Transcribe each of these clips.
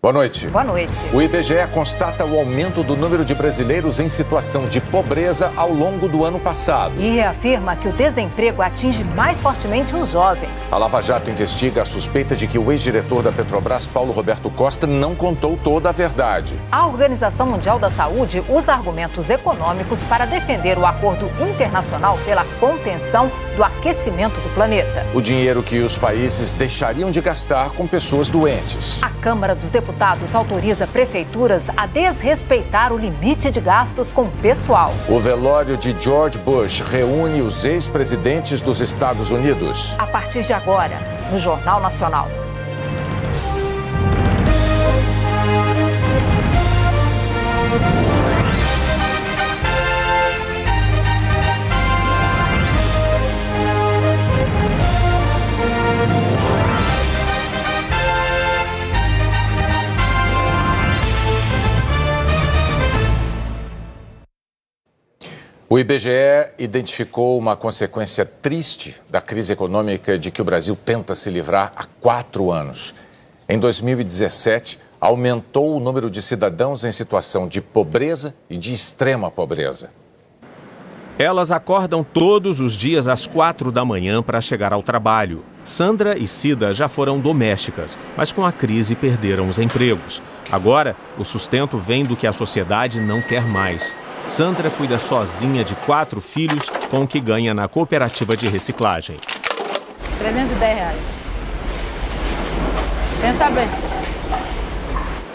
Boa noite. Boa noite. O IBGE constata o aumento do número de brasileiros em situação de pobreza ao longo do ano passado. E reafirma que o desemprego atinge mais fortemente os jovens. A Lava Jato investiga a suspeita de que o ex-diretor da Petrobras, Paulo Roberto Costa, não contou toda a verdade. A Organização Mundial da Saúde usa argumentos econômicos para defender o acordo internacional pela contenção do aquecimento do planeta. O dinheiro que os países deixariam de gastar com pessoas doentes. A Câmara dos Deputados autoriza prefeituras a desrespeitar o limite de gastos com pessoal. O velório de George Bush reúne os ex-presidentes dos Estados Unidos. A partir de agora, no Jornal Nacional. O IBGE identificou uma consequência triste da crise econômica de que o Brasil tenta se livrar há 4 anos. Em 2017, aumentou o número de cidadãos em situação de pobreza e de extrema pobreza. Elas acordam todos os dias às 4 da manhã para chegar ao trabalho. Sandra e Cida já foram domésticas, mas com a crise perderam os empregos. Agora, o sustento vem do que a sociedade não quer mais. Sandra cuida sozinha de 4 filhos com o que ganha na cooperativa de reciclagem. R$310. Pensa bem.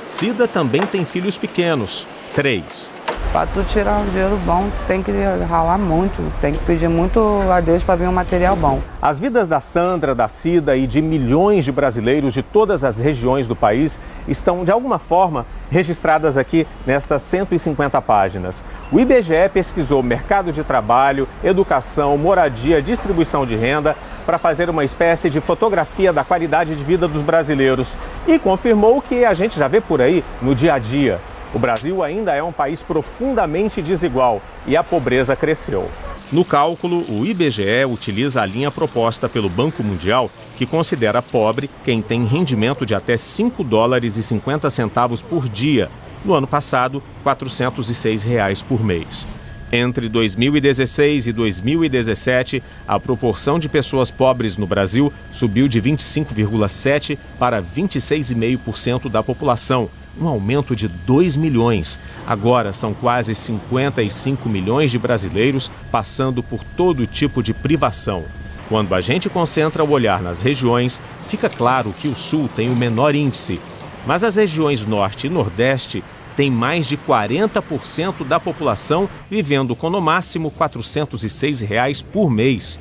Cida também tem filhos pequenos, 3. Para tu tirar um dinheiro bom, tem que ralar muito, tem que pedir muito a Deus para vir um material bom. As vidas da Sandra, da Cida e de milhões de brasileiros de todas as regiões do país estão, de alguma forma, registradas aqui nestas 150 páginas. O IBGE pesquisou mercado de trabalho, educação, moradia, distribuição de renda para fazer uma espécie de fotografia da qualidade de vida dos brasileiros e confirmou o que a gente já vê por aí no dia a dia. O Brasil ainda é um país profundamente desigual e a pobreza cresceu. No cálculo, o IBGE utiliza a linha proposta pelo Banco Mundial, que considera pobre quem tem rendimento de até $5,50 por dia. No ano passado, R$ 406 por mês. Entre 2016 e 2017, a proporção de pessoas pobres no Brasil subiu de 25,7% para 26,5% da população, um aumento de 2 milhões. Agora são quase 55 milhões de brasileiros passando por todo tipo de privação. Quando a gente concentra o olhar nas regiões, fica claro que o Sul tem o menor índice, mas as regiões Norte e Nordeste tem mais de 40% da população vivendo com no máximo R$ 406 por mês.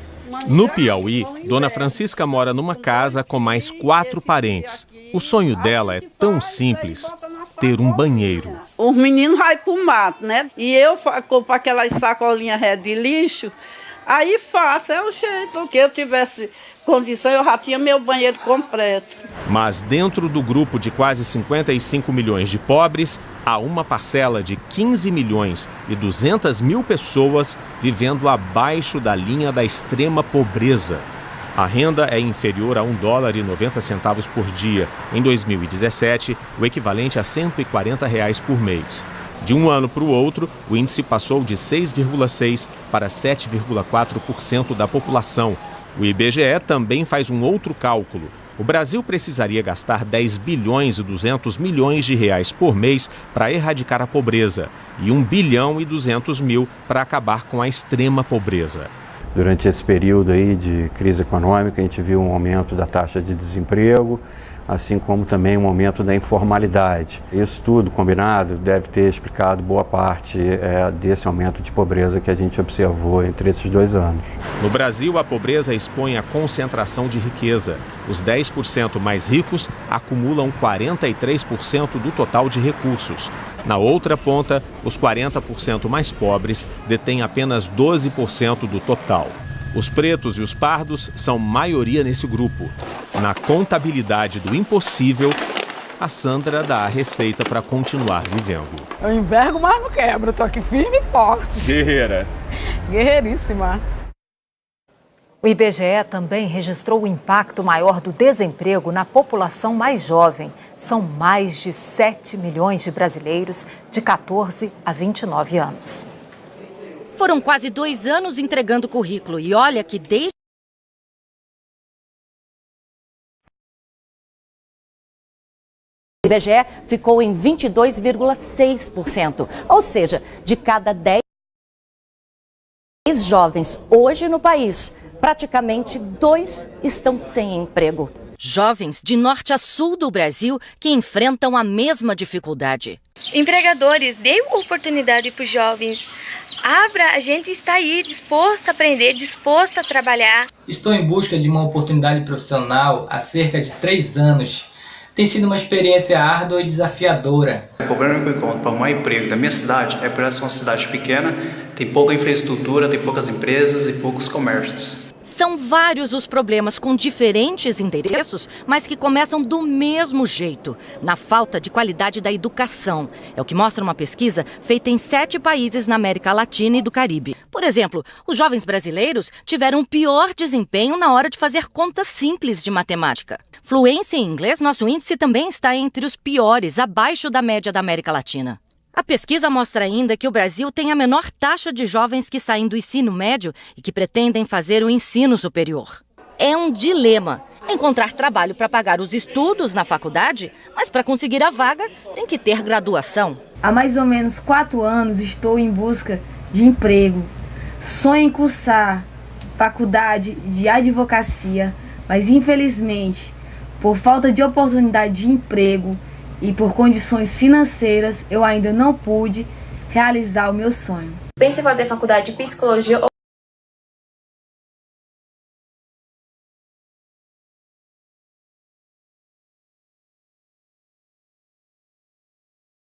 No Piauí, Dona Francisca mora numa casa com mais 4 parentes. O sonho dela é tão simples, ter um banheiro. Os meninos vão pro mato, né? E eu compro aquelas sacolinhas de lixo, aí faço, é o jeito. Que eu tivesse condição, eu já tinha meu banheiro completo. Mas dentro do grupo de quase 55 milhões de pobres, há uma parcela de 15 milhões e 200 mil pessoas vivendo abaixo da linha da extrema pobreza. A renda é inferior a $1,90 por dia. Em 2017, o equivalente a R$ 140 por mês. De um ano para o outro, o índice passou de 6,6% para 7,4% da população. O IBGE também faz um outro cálculo. O Brasil precisaria gastar 10 bilhões e 200 milhões de reais por mês para erradicar a pobreza e 1 bilhão e 200 mil para acabar com a extrema pobreza. Durante esse período aí de crise econômica, a gente viu um aumento da taxa de desemprego, assim como também um aumento da informalidade. Isso tudo combinado deve ter explicado boa parte desse aumento de pobreza que a gente observou entre esses 2 anos. No Brasil, a pobreza expõe a concentração de riqueza. Os 10% mais ricos acumulam 43% do total de recursos. Na outra ponta, os 40% mais pobres detêm apenas 12% do total. Os pretos e os pardos são maioria nesse grupo. Na contabilidade do impossível, a Sandra dá a receita para continuar vivendo. Eu envergo, mas não quebro. Estou aqui firme e forte. Guerreira. Guerreiríssima. O IBGE também registrou o impacto maior do desemprego na população mais jovem. São mais de 7 milhões de brasileiros de 14 a 29 anos. Foram quase 2 anos entregando currículo e olha que desde o IBGE ficou em 22,6%, ou seja, de cada 10 jovens hoje no país, praticamente 2 estão sem emprego. Jovens de norte a sul do Brasil que enfrentam a mesma dificuldade. Empregadores, dê oportunidade para os jovens. A gente está aí disposto a aprender, disposto a trabalhar. Estou em busca de uma oportunidade profissional há cerca de 3 anos. Tem sido uma experiência árdua e desafiadora. O problema que eu encontro para arrumar emprego da minha cidade é por essa uma cidade pequena, tem pouca infraestrutura, tem poucas empresas e poucos comércios. São vários os problemas com diferentes endereços, mas que começam do mesmo jeito, na falta de qualidade da educação. É o que mostra uma pesquisa feita em 7 países na América Latina e do Caribe. Por exemplo, os jovens brasileiros tiveram um pior desempenho na hora de fazer contas simples de matemática. Fluência em inglês, nosso índice também está entre os piores, abaixo da média da América Latina. A pesquisa mostra ainda que o Brasil tem a menor taxa de jovens que saem do ensino médio e que pretendem fazer o ensino superior. É um dilema encontrar trabalho para pagar os estudos na faculdade, mas para conseguir a vaga tem que ter graduação. Há mais ou menos 4 anos estou em busca de emprego. Sonho em cursar faculdade de advocacia, mas infelizmente, por falta de oportunidade de emprego e por condições financeiras, eu ainda não pude realizar o meu sonho. Pense em fazer faculdade de psicologia ou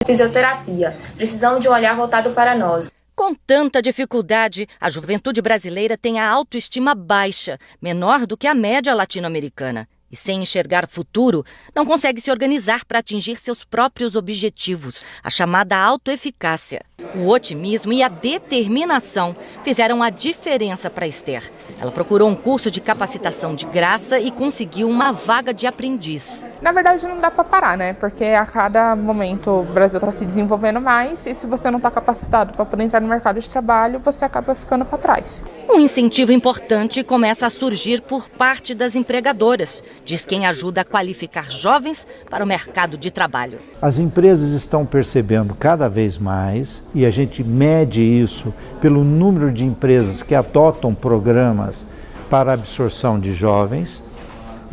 fisioterapia. Precisamos de um olhar voltado para nós. Com tanta dificuldade, a juventude brasileira tem a autoestima baixa, menor do que a média latino-americana. E sem enxergar futuro, não consegue se organizar para atingir seus próprios objetivos, a chamada autoeficácia. O otimismo e a determinação fizeram a diferença para Esther. Ela procurou um curso de capacitação de graça e conseguiu uma vaga de aprendiz. Na verdade, não dá para parar, né? Porque a cada momento o Brasil está se desenvolvendo mais e se você não está capacitado para poder entrar no mercado de trabalho, você acaba ficando para trás. Um incentivo importante começa a surgir por parte das empregadoras, diz quem ajuda a qualificar jovens para o mercado de trabalho. As empresas estão percebendo cada vez mais, e a gente mede isso pelo número de empresas que adotam programas para a absorção de jovens,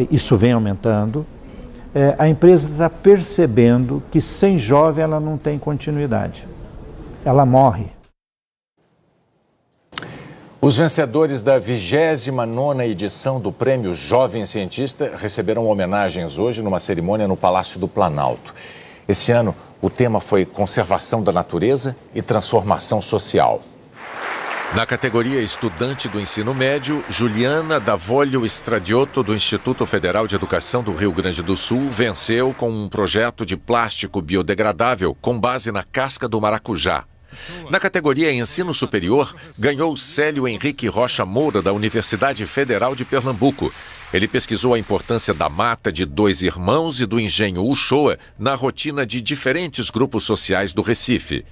isso vem aumentando. A empresa está percebendo que sem jovem ela não tem continuidade, ela morre. Os vencedores da 29ª edição do Prêmio Jovem Cientista receberam homenagens hoje numa cerimônia no Palácio do Planalto. Esse ano, o tema foi Conservação da Natureza e Transformação Social. Na categoria Estudante do Ensino Médio, Juliana Davolio Stradiotto, do Instituto Federal de Educação do Rio Grande do Sul, venceu com um projeto de plástico biodegradável com base na casca do maracujá. Na categoria Ensino Superior, ganhou Célio Henrique Rocha Moura, da Universidade Federal de Pernambuco. Ele pesquisou a importância da mata de 2 irmãos e do engenho Uchoa na rotina de diferentes grupos sociais do Recife.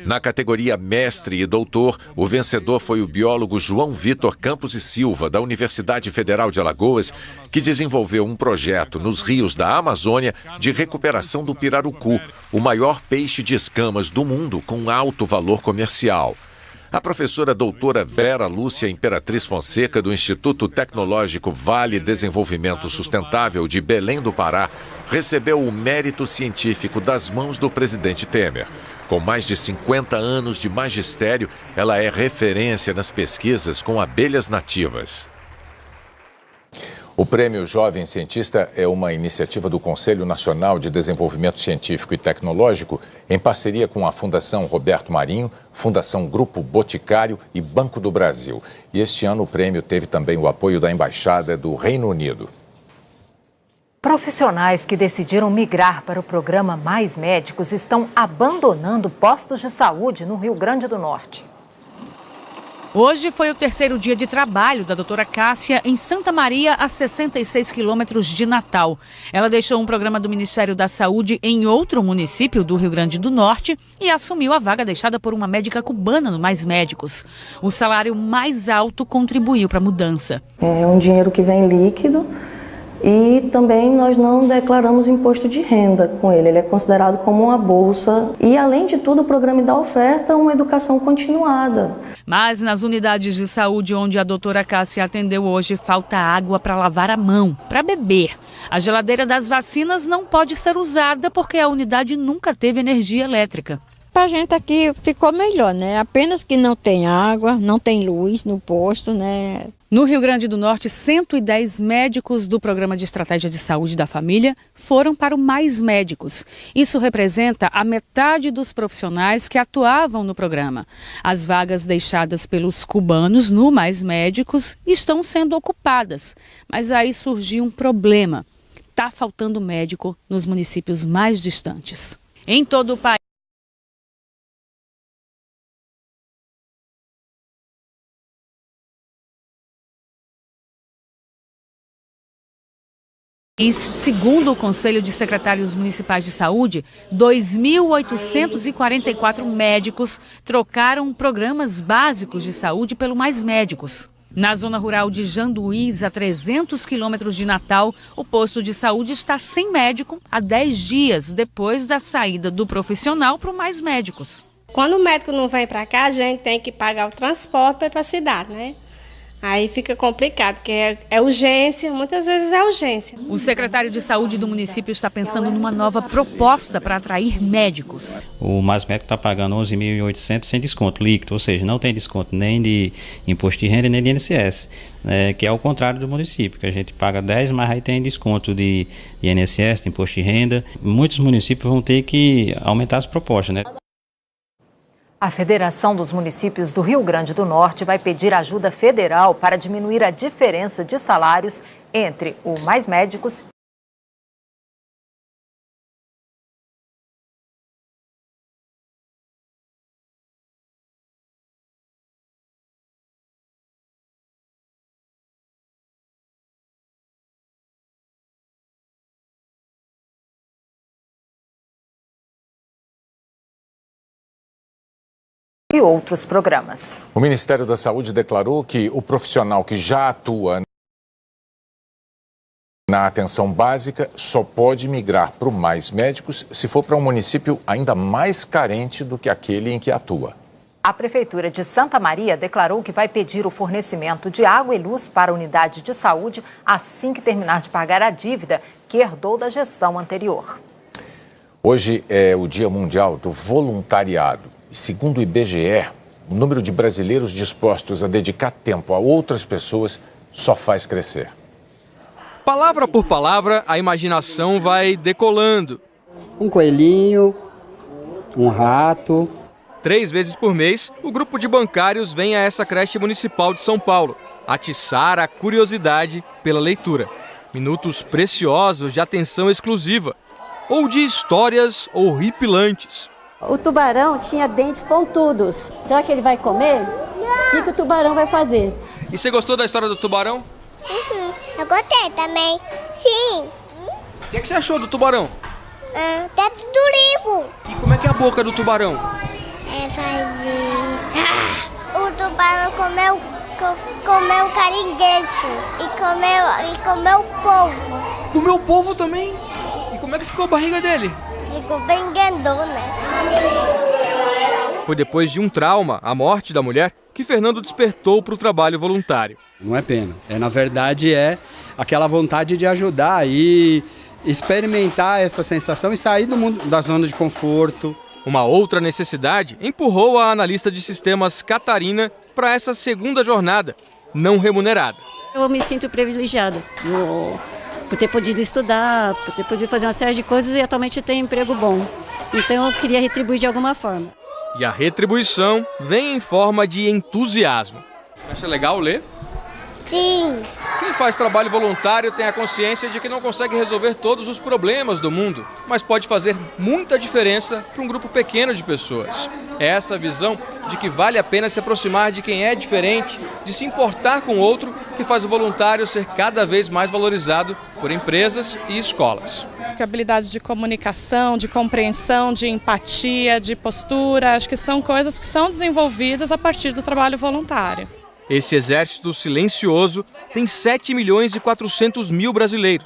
Na categoria Mestre e Doutor, o vencedor foi o biólogo João Vitor Campos e Silva, da Universidade Federal de Alagoas, que desenvolveu um projeto nos rios da Amazônia de recuperação do pirarucu, o maior peixe de escamas do mundo com alto valor comercial. A professora doutora Vera Lúcia Imperatriz Fonseca, do Instituto Tecnológico Vale Desenvolvimento Sustentável de Belém do Pará, recebeu o mérito científico das mãos do presidente Temer. Com mais de 50 anos de magistério, ela é referência nas pesquisas com abelhas nativas. O Prêmio Jovem Cientista é uma iniciativa do Conselho Nacional de Desenvolvimento Científico e Tecnológico, em parceria com a Fundação Roberto Marinho, Fundação Grupo Boticário e Banco do Brasil. E este ano o prêmio teve também o apoio da Embaixada do Reino Unido. Profissionais que decidiram migrar para o programa Mais Médicos estão abandonando postos de saúde no Rio Grande do Norte. Hoje foi o terceiro dia de trabalho da doutora Cássia em Santa Maria, a 66 quilômetros de Natal. Ela deixou um programa do Ministério da Saúde em outro município do Rio Grande do Norte e assumiu a vaga deixada por uma médica cubana no Mais Médicos. O salário mais alto contribuiu para a mudança. É um dinheiro que vem líquido. E também nós não declaramos imposto de renda com ele, ele é considerado como uma bolsa. E além de tudo, o programa dá oferta uma educação continuada. Mas nas unidades de saúde onde a doutora Cássia atendeu hoje, falta água para lavar a mão, para beber. A geladeira das vacinas não pode ser usada porque a unidade nunca teve energia elétrica. Para a gente aqui ficou melhor, né? Apenas que não tem água, não tem luz no posto, né? No Rio Grande do Norte, 110 médicos do Programa de Estratégia de Saúde da Família foram para o Mais Médicos. Isso representa a metade dos profissionais que atuavam no programa. As vagas deixadas pelos cubanos no Mais Médicos estão sendo ocupadas. Mas aí surgiu um problema. Está faltando médico nos municípios mais distantes. Em todo o país, segundo o Conselho de Secretários Municipais de Saúde, 2.844 médicos trocaram programas básicos de saúde pelo Mais Médicos. Na zona rural de Janduís, a 300 quilômetros de Natal, o posto de saúde está sem médico há 10 dias depois da saída do profissional para o Mais Médicos. Quando o médico não vem para cá, a gente tem que pagar o transporte para ir para a cidade, né? Aí fica complicado, porque é urgência, muitas vezes é urgência. O secretário de saúde do município está pensando numa nova proposta para atrair médicos. O Mais Médico está pagando 11.800 sem desconto líquido, ou seja, não tem desconto nem de imposto de renda nem de INSS, que é o contrário do município, que a gente paga 10, mas aí tem desconto de INSS, de imposto de renda. Muitos municípios vão ter que aumentar as propostas, né? A Federação dos Municípios do Rio Grande do Norte vai pedir ajuda federal para diminuir a diferença de salários entre o Mais Médicos e outros programas. O Ministério da Saúde declarou que o profissional que já atua na atenção básica só pode migrar para o Mais Médicos se for para um município ainda mais carente do que aquele em que atua. A Prefeitura de Santa Maria declarou que vai pedir o fornecimento de água e luz para a unidade de saúde assim que terminar de pagar a dívida que herdou da gestão anterior. Hoje é o Dia Mundial do Voluntariado. E segundo o IBGE, o número de brasileiros dispostos a dedicar tempo a outras pessoas só faz crescer. Palavra por palavra, a imaginação vai decolando. Um coelhinho, um rato. 3 vezes por mês, o grupo de bancários vem a essa creche municipal de São Paulo atiçar a curiosidade pela leitura. Minutos preciosos de atenção exclusiva ou de histórias horripilantes. O tubarão tinha dentes pontudos. Será que ele vai comer? O que o tubarão vai fazer? E você gostou da história do tubarão? Uhum, eu gostei também. Sim. O que você achou do tubarão? Tá tudo limpo. E como é que é a boca do tubarão? É fazer... O tubarão comeu caranguejo e comeu o polvo. Comeu o polvo também? E como é que ficou a barriga dele? Ficou bem grandona. Foi depois de um trauma, a morte da mulher, que Fernando despertou para o trabalho voluntário. Não é pena, na verdade é aquela vontade de ajudar e experimentar essa sensação e sair do mundo da zona de conforto. Uma outra necessidade empurrou a analista de sistemas Catarina para essa segunda jornada, não remunerada. Eu me sinto privilegiada por ter podido estudar, por ter podido fazer uma série de coisas e atualmente tenho um emprego bom. Então eu queria retribuir de alguma forma. E a retribuição vem em forma de entusiasmo. Acha legal ler? Sim. Quem faz trabalho voluntário tem a consciência de que não consegue resolver todos os problemas do mundo, mas pode fazer muita diferença para um grupo pequeno de pessoas. É essa a visão de que vale a pena se aproximar de quem é diferente, de se importar com o outro, que faz o voluntário ser cada vez mais valorizado por empresas e escolas. Habilidades de comunicação, de compreensão, de empatia, de postura, acho que são coisas que são desenvolvidas a partir do trabalho voluntário. Esse exército silencioso tem 7.400.000 brasileiros.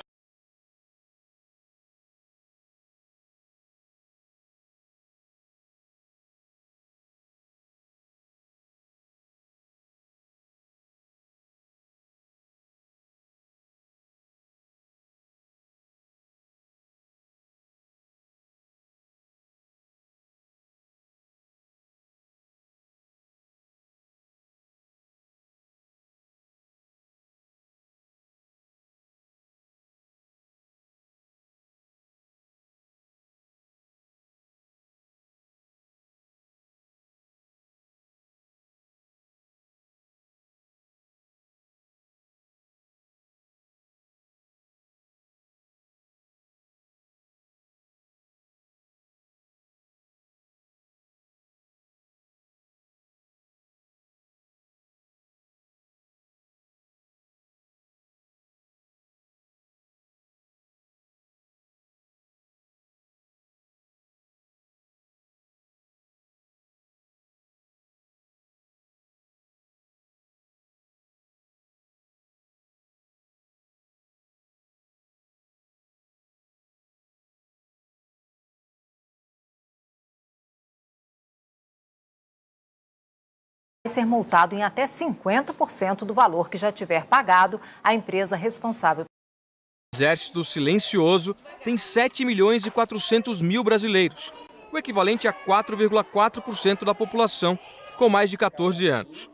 Vai ser multado em até 50% do valor que já tiver pagado à empresa responsável. O exército silencioso tem 7.400.000 brasileiros, o equivalente a 4,4% da população, com mais de 14 anos.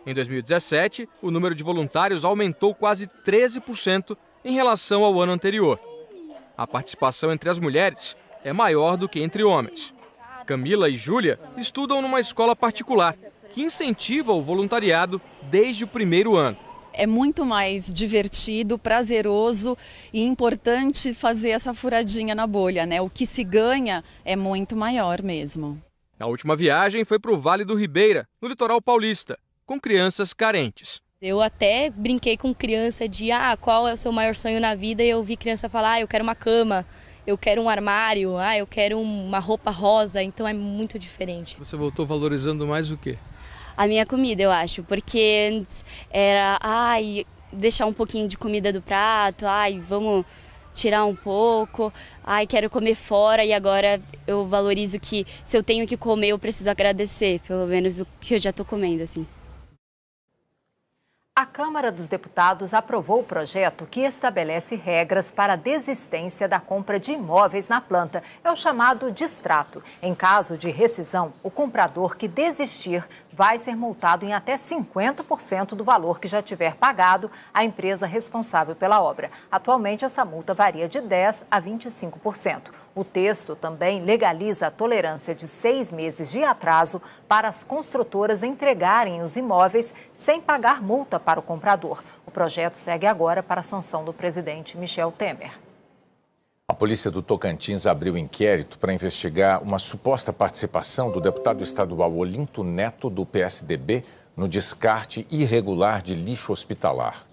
Em 2017, o número de voluntários aumentou quase 13% em relação ao ano anterior. A participação entre as mulheres é maior do que entre homens. Camila e Júlia estudam numa escola particular, que incentiva o voluntariado desde o primeiro ano. É muito mais divertido, prazeroso e importante fazer essa furadinha na bolha, né? O que se ganha é muito maior mesmo. A última viagem foi para o Vale do Ribeira, no litoral paulista, com crianças carentes. Eu até brinquei com criança de qual é o seu maior sonho na vida, e eu vi criança falar, eu quero uma cama, eu quero um armário, eu quero uma roupa rosa, então é muito diferente. Você voltou valorizando mais o quê? A minha comida, eu acho, porque antes era, deixar um pouquinho de comida do prato, vamos tirar um pouco, quero comer fora, e agora eu valorizo que se eu tenho que comer, eu preciso agradecer, pelo menos o que eu já estou comendo, assim. A Câmara dos Deputados aprovou o projeto que estabelece regras para a desistência da compra de imóveis na planta. É o chamado distrato. Em caso de rescisão, o comprador que desistir vai ser multado em até 50% do valor que já tiver pagado à empresa responsável pela obra. Atualmente, essa multa varia de 10% a 25%. O texto também legaliza a tolerância de 6 meses de atraso para as construtoras entregarem os imóveis sem pagar multa para o comprador. O projeto segue agora para a sanção do presidente Michel Temer. A polícia do Tocantins abriu inquérito para investigar uma suposta participação do deputado estadual Olinto Neto, do PSDB, no descarte irregular de lixo hospitalar.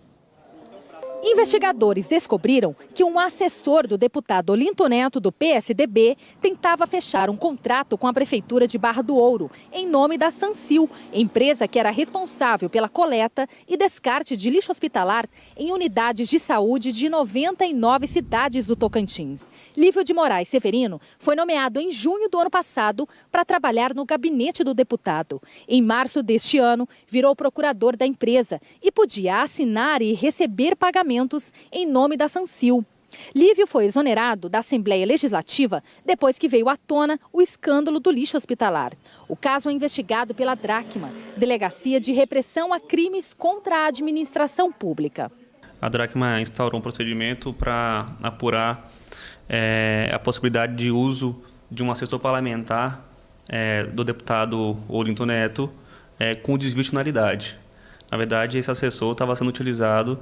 Investigadores descobriram que um assessor do deputado Olinto Neto, do PSDB, tentava fechar um contrato com a Prefeitura de Barra do Ouro, em nome da Sancil, empresa que era responsável pela coleta e descarte de lixo hospitalar em unidades de saúde de 99 cidades do Tocantins. Lívio de Moraes Severino foi nomeado em junho do ano passado para trabalhar no gabinete do deputado. Em março deste ano, virou procurador da empresa e podia assinar e receber pagamentos em nome da Sancil. Lívio foi exonerado da Assembleia Legislativa depois que veio à tona o escândalo do lixo hospitalar. O caso é investigado pela Dracma, Delegacia de Repressão a Crimes contra a Administração Pública. A Dracma instaurou um procedimento para apurar a possibilidade de uso de um assessor parlamentar do deputado Olinto Neto com desvio de finalidade. Na verdade, esse assessor estava sendo utilizado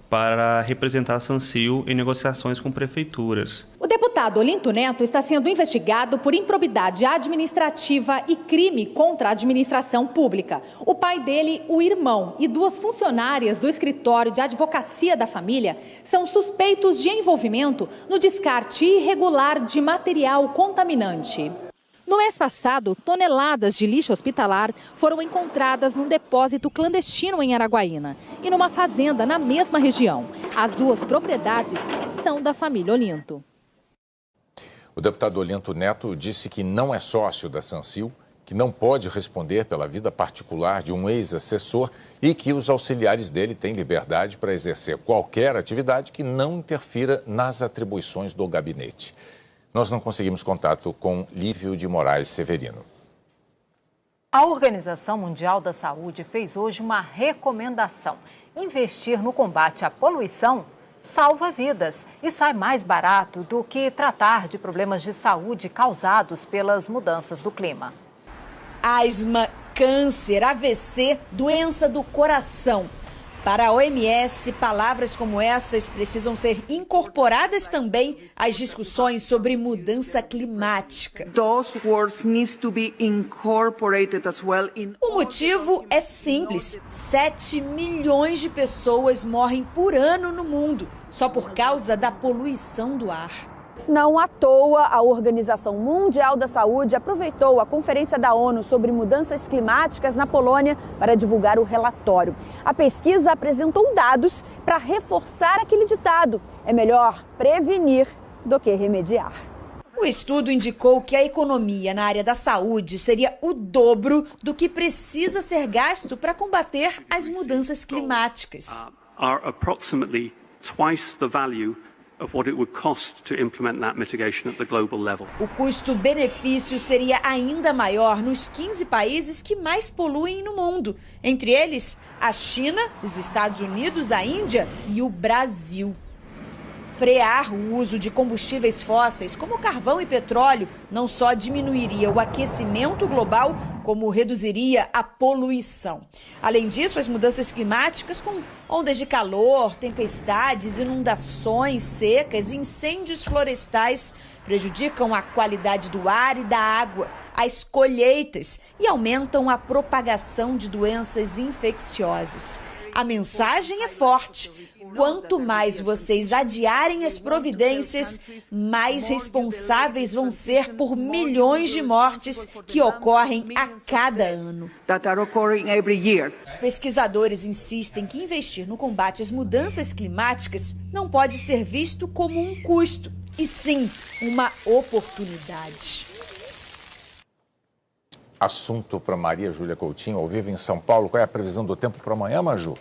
para representar a Sancil em negociações com prefeituras. O deputado Olinto Neto está sendo investigado por improbidade administrativa e crime contra a administração pública. O pai dele, o irmão e 2 funcionárias do escritório de advocacia da família são suspeitos de envolvimento no descarte irregular de material contaminante. No mês passado, toneladas de lixo hospitalar foram encontradas num depósito clandestino em Araguaína e numa fazenda na mesma região. As 2 propriedades são da família Olinto. O deputado Olinto Neto disse que não é sócio da Sancil, que não pode responder pela vida particular de um ex-assessor e que os auxiliares dele têm liberdade para exercer qualquer atividade que não interfira nas atribuições do gabinete. Nós não conseguimos contato com Lívio de Moraes Severino. A Organização Mundial da Saúde fez hoje uma recomendação. Investir no combate à poluição salva vidas e sai mais barato do que tratar de problemas de saúde causados pelas mudanças do clima. Asma, câncer, AVC, doença do coração. Para a OMS, palavras como essas precisam ser incorporadas também às discussões sobre mudança climática. O motivo é simples: 7 milhões de pessoas morrem por ano no mundo, só por causa da poluição do ar. Não à toa, a Organização Mundial da Saúde aproveitou a Conferência da ONU sobre Mudanças Climáticas na Polônia para divulgar o relatório. A pesquisa apresentou dados para reforçar aquele ditado: é melhor prevenir do que remediar. O estudo indicou que a economia na área da saúde seria o dobro do que precisa ser gasto para combater as mudanças climáticas. O custo-benefício seria ainda maior nos 15 países que mais poluem no mundo. Entre eles, a China, os Estados Unidos, a Índia e o Brasil. Frear o uso de combustíveis fósseis, como carvão e petróleo, não só diminuiria o aquecimento global, como reduziria a poluição. Além disso, as mudanças climáticas, com ondas de calor, tempestades, inundações, secas, incêndios florestais, prejudicam a qualidade do ar e da água, as colheitas e aumentam a propagação de doenças infecciosas. A mensagem é forte. Quanto mais vocês adiarem as providências, mais responsáveis vão ser por milhões de mortes que ocorrem a cada ano. Os pesquisadores insistem que investir no combate às mudanças climáticas não pode ser visto como um custo, e sim uma oportunidade. Assunto para Maria Júlia Coutinho, ao vivo em São Paulo. Qual é a previsão do tempo para amanhã, Maju?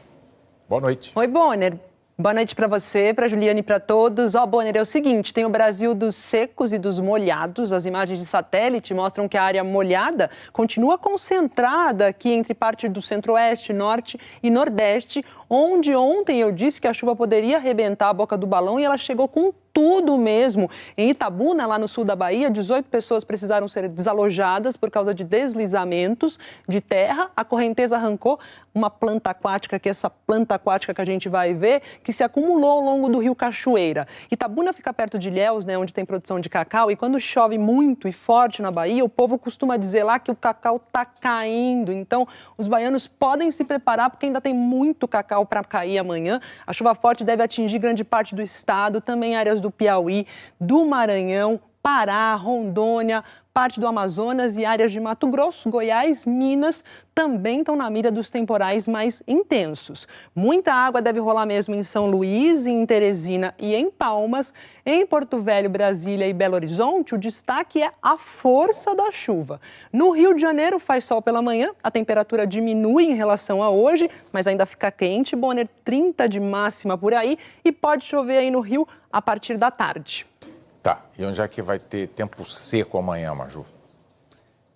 Boa noite. Oi, Bonner. Boa noite para você, para a Juliane e para todos. Bonner, é o seguinte, tem o Brasil dos secos e dos molhados. As imagens de satélite mostram que a área molhada continua concentrada aqui entre parte do centro-oeste, norte e nordeste, onde ontem eu disse que a chuva poderia arrebentar a boca do balão e ela chegou com tudo mesmo. Em Itabuna, lá no sul da Bahia, 18 pessoas precisaram ser desalojadas por causa de deslizamentos de terra. A correnteza arrancou uma planta aquática, que é essa planta aquática que a gente vai ver, que se acumulou ao longo do rio Cachoeira. Itabuna fica perto de Ilhéus, né, onde tem produção de cacau, e quando chove muito e forte na Bahia, o povo costuma dizer lá que o cacau está caindo. Então, os baianos podem se preparar, porque ainda tem muito cacau para cair amanhã. A chuva forte deve atingir grande parte do estado, também áreas do Piauí, do Maranhão, Pará, Rondônia, parte do Amazonas e áreas de Mato Grosso, Goiás, Minas, também estão na mira dos temporais mais intensos. Muita água deve rolar mesmo em São Luís, em Teresina e em Palmas. Em Porto Velho, Brasília e Belo Horizonte, o destaque é a força da chuva. No Rio de Janeiro faz sol pela manhã, a temperatura diminui em relação a hoje, mas ainda fica quente, Bonner, 30 de máxima por aí, e pode chover aí no Rio a partir da tarde. Tá, e onde é que vai ter tempo seco amanhã, Maju?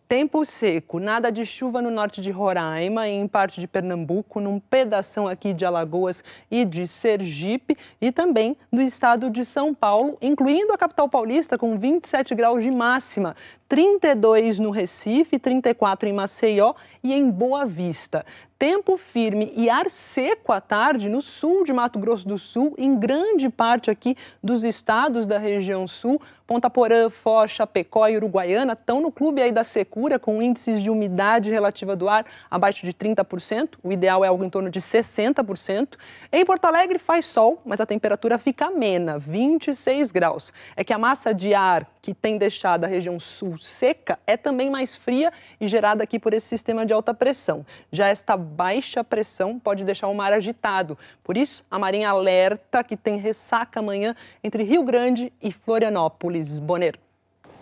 Tempo seco, nada de chuva no norte de Roraima, em parte de Pernambuco, num pedação aqui de Alagoas e de Sergipe, e também do estado de São Paulo, incluindo a capital paulista, com 27 graus de máxima, 32 no Recife, 34 em Maceió e em Boa Vista. Tempo firme e ar seco à tarde no sul de Mato Grosso do Sul, em grande parte aqui dos estados da região sul. Ponta Porã, Foz, Chapecó e Uruguaiana estão no clube aí da secura, com índices de umidade relativa do ar abaixo de 30%. O ideal é algo em torno de 60%. Em Porto Alegre faz sol, mas a temperatura fica amena, 26 graus. É que a massa de ar que tem deixado a região sul seca é também mais fria e gerada aqui por esse sistema de alta pressão. Já esta baixa pressão pode deixar o mar agitado. Por isso, a Marinha alerta que tem ressaca amanhã entre Rio Grande e Florianópolis. Boneiro.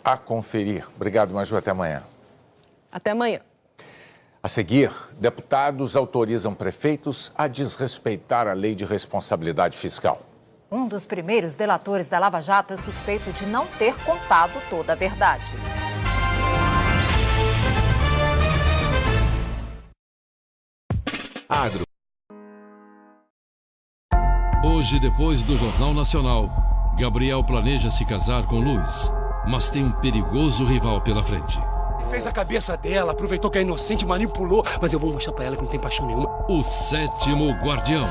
A conferir. Obrigado, Maju. Até amanhã. Até amanhã. A seguir, deputados autorizam prefeitos a desrespeitar a lei de responsabilidade fiscal. Um dos primeiros delatores da Lava Jato é suspeito de não ter contado toda a verdade. Agro. Hoje, depois do Jornal Nacional, Gabriel planeja se casar com Luz, mas tem um perigoso rival pela frente. Fez a cabeça dela, aproveitou que é inocente, manipulou, mas eu vou mostrar pra ela que não tem paixão nenhuma. O Sétimo Guardião.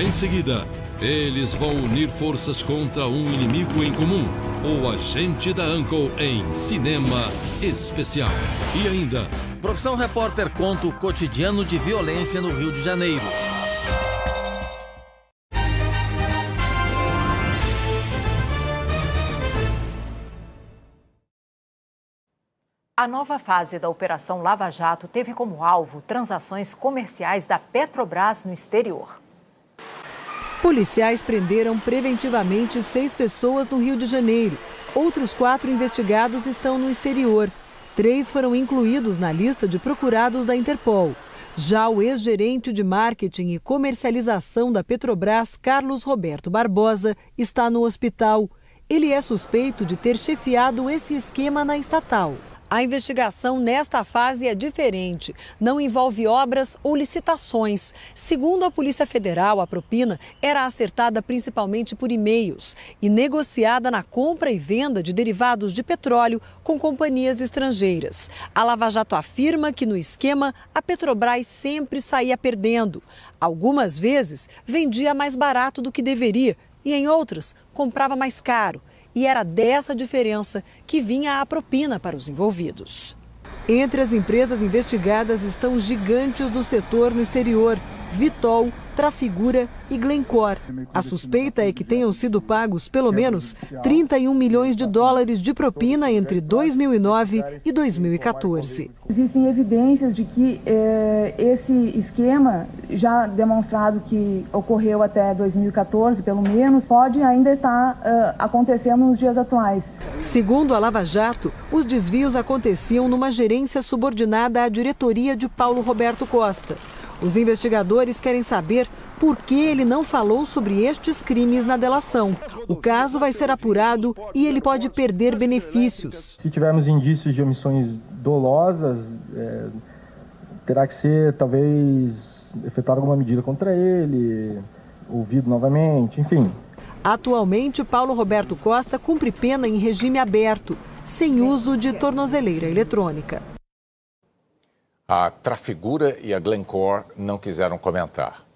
Em seguida, eles vão unir forças contra um inimigo em comum, o agente da Uncle em Cinema Especial. E ainda... Profissão Repórter conta o cotidiano de violência no Rio de Janeiro. A nova fase da Operação Lava Jato teve como alvo transações comerciais da Petrobras no exterior. Policiais prenderam preventivamente 6 pessoas no Rio de Janeiro. Outros 4 investigados estão no exterior. 3 foram incluídos na lista de procurados da Interpol. Já o ex-gerente de marketing e comercialização da Petrobras, Carlos Roberto Barbosa, está no hospital. Ele é suspeito de ter chefiado esse esquema na estatal. A investigação nesta fase é diferente. Não envolve obras ou licitações. Segundo a Polícia Federal, a propina era acertada principalmente por e-mails e negociada na compra e venda de derivados de petróleo com companhias estrangeiras. A Lava Jato afirma que no esquema a Petrobras sempre saía perdendo. Algumas vezes vendia mais barato do que deveria e em outras comprava mais caro. E era dessa diferença que vinha a propina para os envolvidos. Entre as empresas investigadas estão gigantes do setor no exterior, Vitol, Trafigura e Glencore. A suspeita é que tenham sido pagos pelo menos 31 milhões de dólares de propina entre 2009 e 2014. Existem evidências de que esse esquema, já demonstrado que ocorreu até 2014, pelo menos, pode ainda estar acontecendo nos dias atuais. Segundo a Lava Jato, os desvios aconteciam numa gerência subordinada à diretoria de Paulo Roberto Costa. Os investigadores querem saber por que ele não falou sobre estes crimes na delação. O caso vai ser apurado e ele pode perder benefícios. Se tivermos indícios de omissões dolosas, terá que ser, talvez, efetuar alguma medida contra ele, ouvido novamente, enfim. Atualmente, Paulo Roberto Costa cumpre pena em regime aberto, sem uso de tornozeleira eletrônica. A Trafigura e a Glencore não quiseram comentar.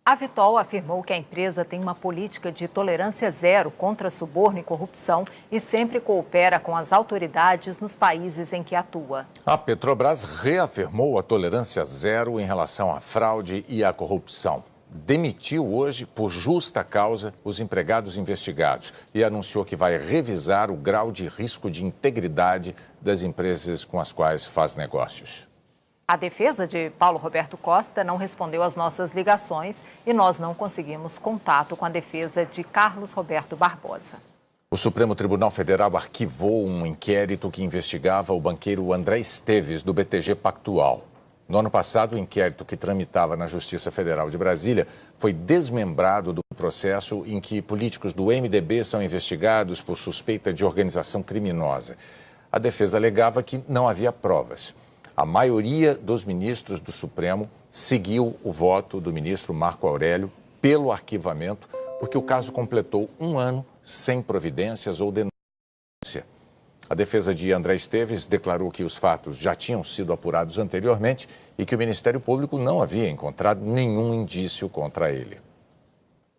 A Vitol afirmou que a empresa tem uma política de tolerância zero contra suborno e corrupção e sempre coopera com as autoridades nos países em que atua. A Petrobras reafirmou a tolerância zero em relação à fraude e à corrupção. Demitiu hoje, por justa causa, os empregados investigados e anunciou que vai revisar o grau de risco de integridade das empresas com as quais faz negócios. A defesa de Paulo Roberto Costa não respondeu às nossas ligações e nós não conseguimos contato com a defesa de Carlos Roberto Barbosa. O Supremo Tribunal Federal arquivou um inquérito que investigava o banqueiro André Esteves, do BTG Pactual. No ano passado, o inquérito que tramitava na Justiça Federal de Brasília foi desmembrado do processo em que políticos do MDB são investigados por suspeita de organização criminosa. A defesa alegava que não havia provas. A maioria dos ministros do Supremo seguiu o voto do ministro Marco Aurélio pelo arquivamento, porque o caso completou um ano sem providências ou denúncia. A defesa de André Esteves declarou que os fatos já tinham sido apurados anteriormente e que o Ministério Público não havia encontrado nenhum indício contra ele.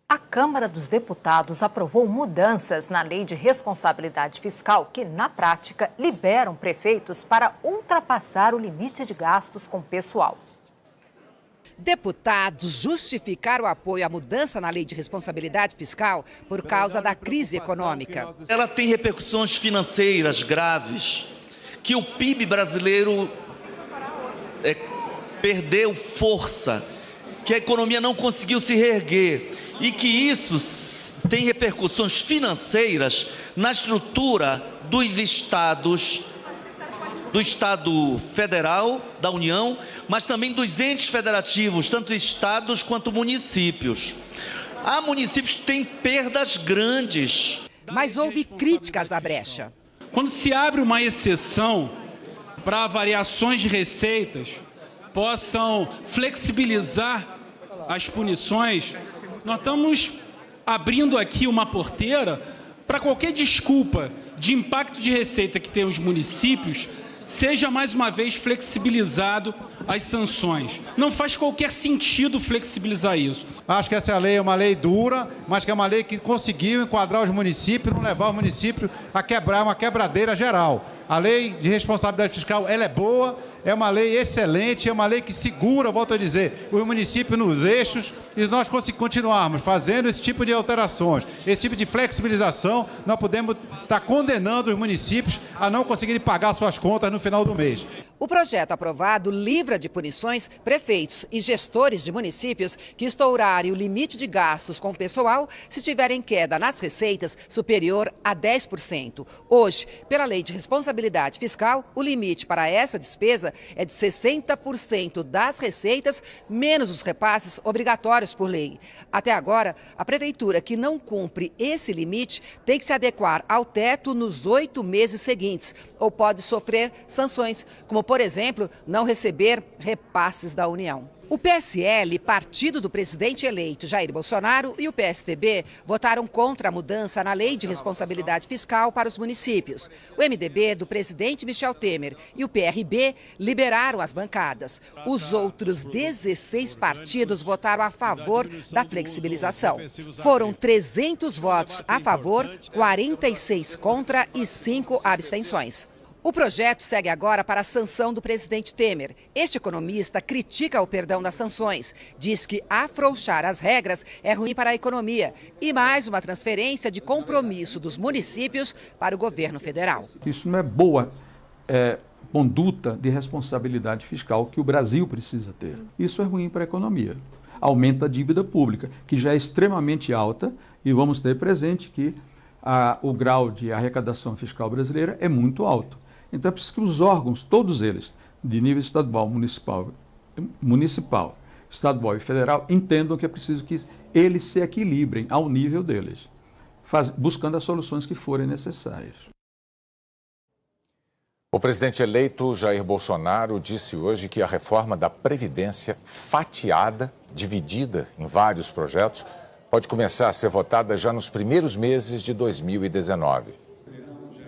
A Câmara dos Deputados aprovou mudanças na Lei de Responsabilidade Fiscal que, na prática, liberam prefeitos para ultrapassar o limite de gastos com pessoal. Deputados justificaram o apoio à mudança na Lei de Responsabilidade Fiscal por causa da crise econômica. Ela tem repercussões financeiras graves, que o PIB brasileiro perdeu força, que a economia não conseguiu se reerguer e que isso tem repercussões financeiras na estrutura dos estados, do Estado Federal, da União, mas também dos entes federativos, tanto estados quanto municípios. Há municípios que têm perdas grandes. Mas houve críticas à brecha. Quando se abre uma exceção para variações de receitas possam flexibilizar as punições, nós estamos abrindo aqui uma porteira para qualquer desculpa de impacto de receita que tem os municípios seja mais uma vez flexibilizado as sanções. Não faz qualquer sentido flexibilizar isso. Acho que essa lei é uma lei dura, mas que é uma lei que conseguiu enquadrar os municípios, não levar os municípios a quebrar uma quebradeira geral. A lei de responsabilidade fiscal, ela é boa, é uma lei excelente, é uma lei que segura, volto a dizer, os municípios nos eixos, e nós continuarmos fazendo esse tipo de alterações, esse tipo de flexibilização, nós podemos estar condenando os municípios a não conseguirem pagar suas contas no final do mês. O projeto aprovado livra de punições prefeitos e gestores de municípios que estourarem o limite de gastos com o pessoal se tiverem queda nas receitas superior a 10%. Hoje, pela Lei de Responsabilidade Fiscal, o limite para essa despesa é de 60% das receitas, menos os repasses obrigatórios por lei. Até agora, a prefeitura que não cumpre esse limite tem que se adequar ao teto nos 8 meses seguintes ou pode sofrer sanções, como, por exemplo, não receber repasses da União. O PSL, partido do presidente eleito Jair Bolsonaro, e o PSDB votaram contra a mudança na Lei de Responsabilidade Fiscal para os municípios. O MDB, do presidente Michel Temer, e o PRB liberaram as bancadas. Os outros 16 partidos votaram a favor da flexibilização. Foram 300 votos a favor, 46 contra e 5 abstenções. O projeto segue agora para a sanção do presidente Temer. Este economista critica o perdão das sanções. Diz que afrouxar as regras é ruim para a economia e mais uma transferência de compromisso dos municípios para o governo federal. Isso não é boa conduta de responsabilidade fiscal que o Brasil precisa ter. Isso é ruim para a economia. Aumenta a dívida pública, que já é extremamente alta, e vamos ter presente que o grau de arrecadação fiscal brasileira é muito alto. Então é preciso que os órgãos, todos eles, de nível estadual, municipal, estadual e federal, entendam que é preciso que eles se equilibrem ao nível deles, buscando as soluções que forem necessárias. O presidente eleito Jair Bolsonaro disse hoje que a reforma da Previdência, fatiada, dividida em vários projetos, pode começar a ser votada já nos primeiros meses de 2019.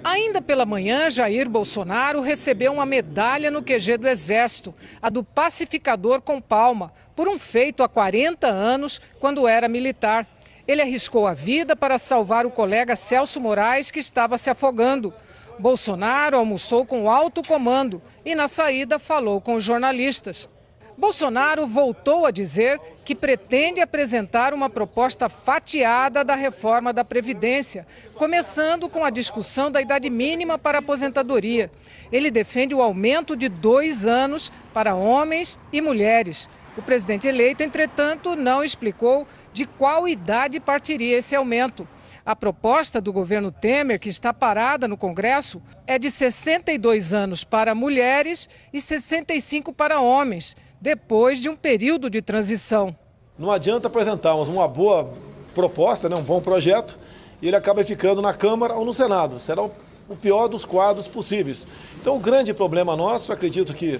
Ainda pela manhã, Jair Bolsonaro recebeu uma medalha no QG do Exército, a do pacificador com palma, por um feito há 40 anos, quando era militar. Ele arriscou a vida para salvar o colega Celso Moraes, que estava se afogando. Bolsonaro almoçou com o alto comando e, na saída, falou com os jornalistas. Bolsonaro voltou a dizer que pretende apresentar uma proposta fatiada da reforma da Previdência, começando com a discussão da idade mínima para a aposentadoria. Ele defende o aumento de 2 anos para homens e mulheres. O presidente eleito, entretanto, não explicou de qual idade partiria esse aumento. A proposta do governo Temer, que está parada no Congresso, é de 62 anos para mulheres e 65 para homens, depois de um período de transição. Não adianta apresentarmos uma boa proposta, um bom projeto, e ele acaba ficando na Câmara ou no Senado. Será o pior dos quadros possíveis. Então, o grande problema nosso, acredito que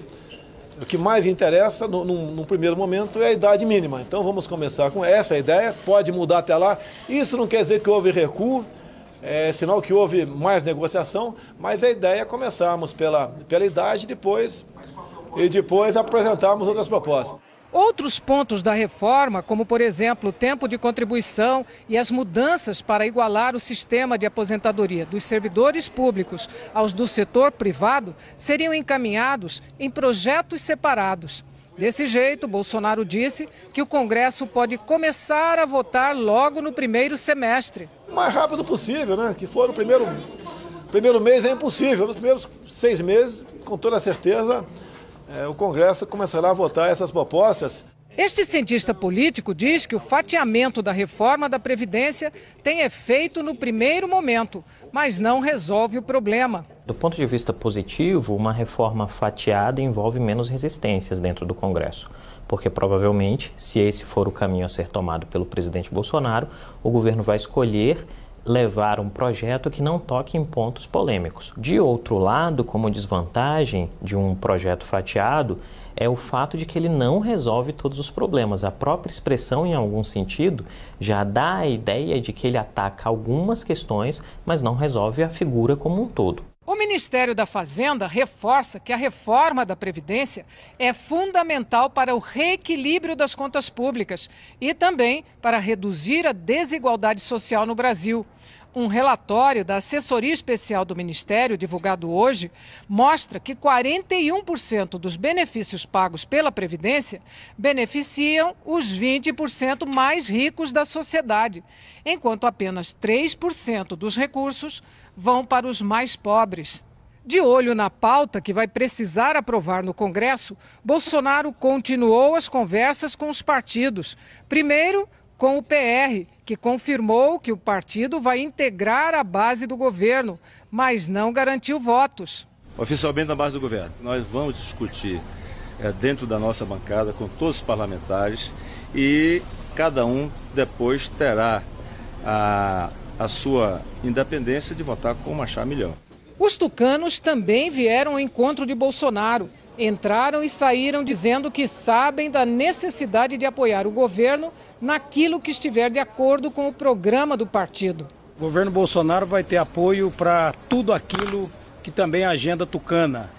o que mais interessa, no primeiro momento, é a idade mínima. Então, vamos começar com essa ideia, pode mudar até lá. Isso não quer dizer que houve recuo, É sinal que houve mais negociação, mas a ideia é começarmos pela idade e depois apresentarmos outras propostas. Outros pontos da reforma, como por exemplo o tempo de contribuição e as mudanças para igualar o sistema de aposentadoria dos servidores públicos aos do setor privado, seriam encaminhados em projetos separados. Desse jeito, Bolsonaro disse que o Congresso pode começar a votar logo no primeiro semestre. O mais rápido possível, né? Que for no primeiro mês é impossível. Nos primeiros 6 meses, com toda certeza, o Congresso começará a votar essas propostas. Este cientista político diz que o fatiamento da reforma da Previdência tem efeito no primeiro momento, mas não resolve o problema. Do ponto de vista positivo, uma reforma fatiada envolve menos resistências dentro do Congresso, porque provavelmente, se esse for o caminho a ser tomado pelo presidente Bolsonaro, o governo vai escolher levar um projeto que não toque em pontos polêmicos. De outro lado, como desvantagem de um projeto fatiado, é o fato de que ele não resolve todos os problemas. A própria expressão, em algum sentido, já dá a ideia de que ele ataca algumas questões, mas não resolve a figura como um todo. O Ministério da Fazenda reforça que a reforma da Previdência é fundamental para o reequilíbrio das contas públicas e também para reduzir a desigualdade social no Brasil. Um relatório da Assessoria Especial do Ministério, divulgado hoje, mostra que 41% dos benefícios pagos pela Previdência beneficiam os 20% mais ricos da sociedade, enquanto apenas 3% dos recursos vão para os mais pobres. De olho na pauta que vai precisar aprovar no Congresso, Bolsonaro continuou as conversas com os partidos. Primeiro, com o PR, que confirmou que o partido vai integrar a base do governo, mas não garantiu votos. Oficialmente na base do governo. Nós vamos discutir dentro da nossa bancada com todos os parlamentares e cada um depois terá a sua independência de votar como achar melhor. Os tucanos também vieram ao encontro de Bolsonaro. Entraram e saíram dizendo que sabem da necessidade de apoiar o governo naquilo que estiver de acordo com o programa do partido. O governo Bolsonaro vai ter apoio para tudo aquilo que também é a agenda tucana,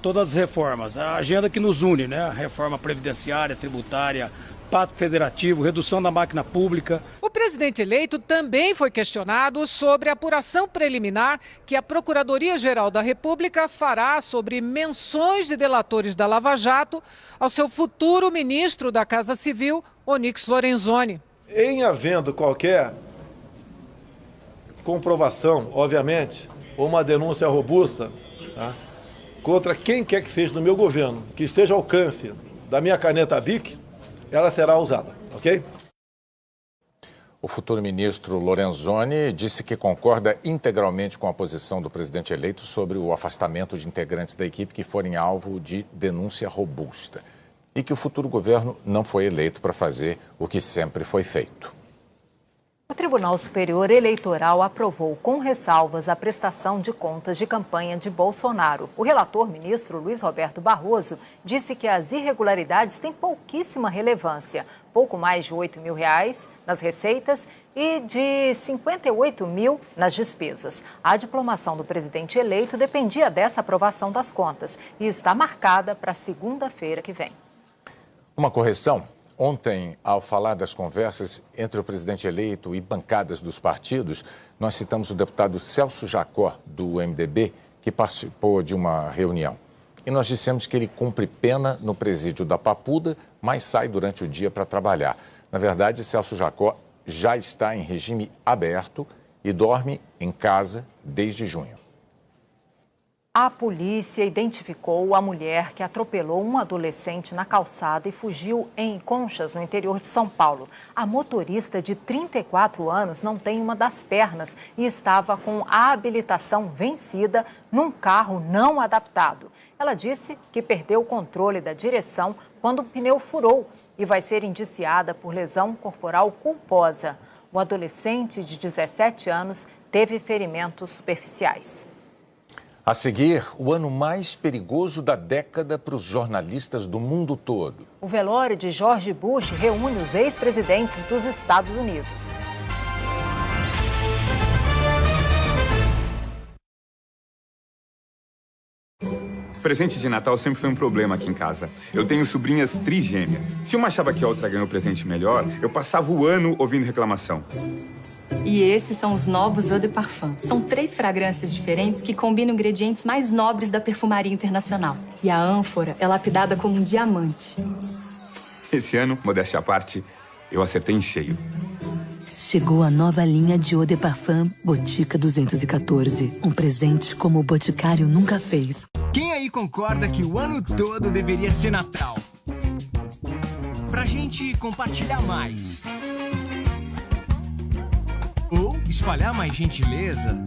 todas as reformas, a agenda que nos une, né? A reforma previdenciária, tributária, pacto federativo, redução da máquina pública. O presidente eleito também foi questionado sobre a apuração preliminar que a Procuradoria-Geral da República fará sobre menções de delatores da Lava Jato ao seu futuro ministro da Casa Civil, Onyx Lorenzoni. Em havendo qualquer comprovação, obviamente, ou uma denúncia robusta, tá, contra quem quer que seja do meu governo, que esteja ao alcance da minha caneta BIC, ela será usada, ok? O futuro ministro Lorenzoni disse que concorda integralmente com a posição do presidente eleito sobre o afastamento de integrantes da equipe que forem alvo de denúncia robusta e que o futuro governo não foi eleito para fazer o que sempre foi feito. O Tribunal Superior Eleitoral aprovou com ressalvas a prestação de contas de campanha de Bolsonaro. O relator, ministro Luiz Roberto Barroso, disse que as irregularidades têm pouquíssima relevância. Pouco mais de R$8 mil nas receitas e de 58 mil nas despesas. A diplomação do presidente eleito dependia dessa aprovação das contas e está marcada para segunda-feira que vem. Uma correção. Ontem, ao falar das conversas entre o presidente eleito e bancadas dos partidos, nós citamos o deputado Celso Jacó, do MDB, que participou de uma reunião. E nós dissemos que ele cumpre pena no presídio da Papuda, mas sai durante o dia para trabalhar. Na verdade, Celso Jacó já está em regime aberto e dorme em casa desde junho. A polícia identificou a mulher que atropelou um adolescente na calçada e fugiu em Conchas, no interior de São Paulo. A motorista de 34 anos não tem uma das pernas e estava com a habilitação vencida num carro não adaptado. Ela disse que perdeu o controle da direção quando o pneu furou e vai ser indiciada por lesão corporal culposa. O adolescente de 17 anos teve ferimentos superficiais. A seguir, o ano mais perigoso da década para os jornalistas do mundo todo. O velório de George Bush reúne os ex-presidentes dos Estados Unidos. Presente de Natal sempre foi um problema aqui em casa. Eu tenho sobrinhas trigêmeas. Se uma achava que a outra ganhou presente melhor, eu passava o ano ouvindo reclamação. E esses são os novos Eau de Parfum. São 3 fragrâncias diferentes que combinam ingredientes mais nobres da perfumaria internacional. E a ânfora é lapidada como um diamante. Esse ano, modéstia à parte, eu acertei em cheio. Chegou a nova linha de Eau de Parfum Botica 214. Um presente como o Boticário nunca fez. Quem aí concorda que o ano todo deveria ser Natal? Pra gente compartilhar mais. Ou espalhar mais gentileza.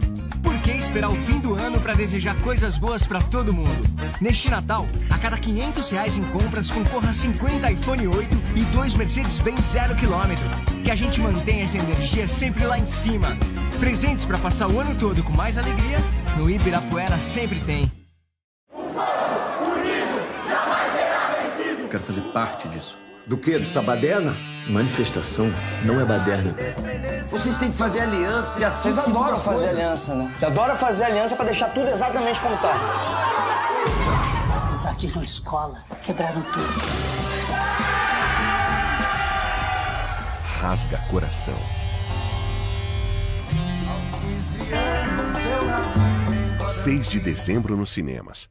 Por que esperar o fim do ano para desejar coisas boas para todo mundo? Neste Natal, a cada R$500 em compras, concorra a 50 iPhone 8 e 2 Mercedes-Benz 0 km. Que a gente mantenha essa energia sempre lá em cima. Presentes para passar o ano todo com mais alegria, no Ibirapuera sempre tem. Quero fazer parte disso. Do quê? Dessa baderna? Manifestação não é baderna. Vocês têm que fazer aliança. Vocês adoram fazer aliança, né? Você adora fazer aliança pra deixar tudo exatamente como tá. Aqui na escola, quebraram tudo. Rasga coração. Aos 6 de dezembro nos cinemas.